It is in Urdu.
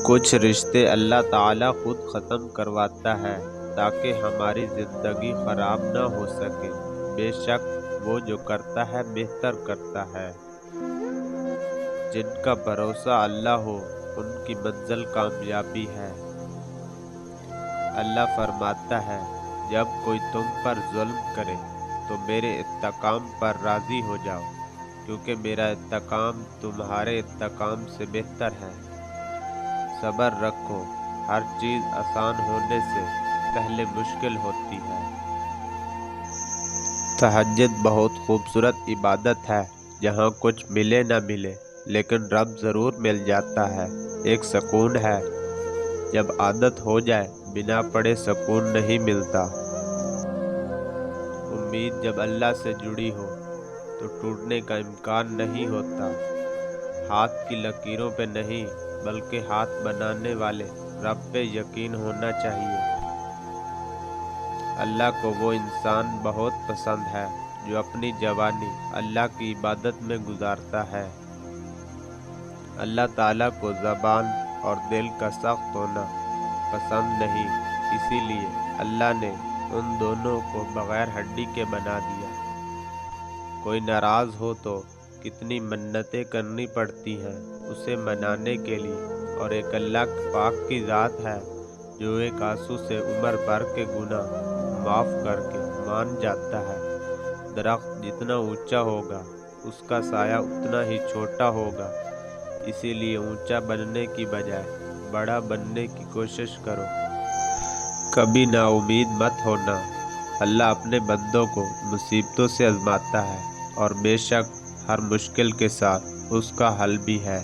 کچھ رشتے اللہ تعالیٰ خود ختم کرواتا ہے تاکہ ہماری زندگی خراب نہ ہو سکے۔ بے شک وہ جو کرتا ہے بہتر کرتا ہے۔ جن کا بھروسہ اللہ ہو ان کی منزل کامیابی ہے۔ اللہ فرماتا ہے، جب کوئی تم پر ظلم کرے تو میرے انتقام پر راضی ہو جاؤ، کیونکہ میرا انتقام تمہارے انتقام سے بہتر ہے۔ صبر رکھو، ہر چیز آسان ہونے سے پہلے مشکل ہوتی ہے۔ تہجد بہت خوبصورت عبادت ہے جہاں کچھ ملے نہ ملے لیکن رب ضرور مل جاتا ہے۔ ایک سکون ہے، جب عادت ہو جائے بنا پڑھے سکون نہیں ملتا۔ امید جب اللہ سے جڑی ہو تو ٹوٹنے کا امکان نہیں ہوتا۔ ہاتھ کی لکیروں پہ نہیں بلکہ ہاتھ بنانے والے رب پہ یقین ہونا چاہیے۔ اللہ کو وہ انسان بہت پسند ہے جو اپنی جوانی اللہ کی عبادت میں گزارتا ہے۔ اللہ تعالیٰ کو زبان اور دل کا سخت ہونا پسند نہیں، اسی لیے اللہ نے ان دونوں کو بغیر ہڈی کے بنا دیا۔ کوئی ناراض ہو تو کتنی منتیں کرنی پڑتی ہیں اسے منانے کے لیے، اور ایک اللہ پاک کی ذات ہے جو ایک آنسو سے عمر بھر کے گناہ معاف کر کے مان جاتا ہے۔ درخت جتنا اونچا ہوگا اس کا سایہ اتنا ہی چھوٹا ہوگا، اسی لیے اونچا بننے کی بجائے بڑا بننے کی کوشش کرو۔ کبھی نا امید مت ہونا، اللہ اپنے بندوں کو مصیبتوں سے آزماتا ہے اور بے شک ہر مشکل کے ساتھ اس کا حل بھی ہے۔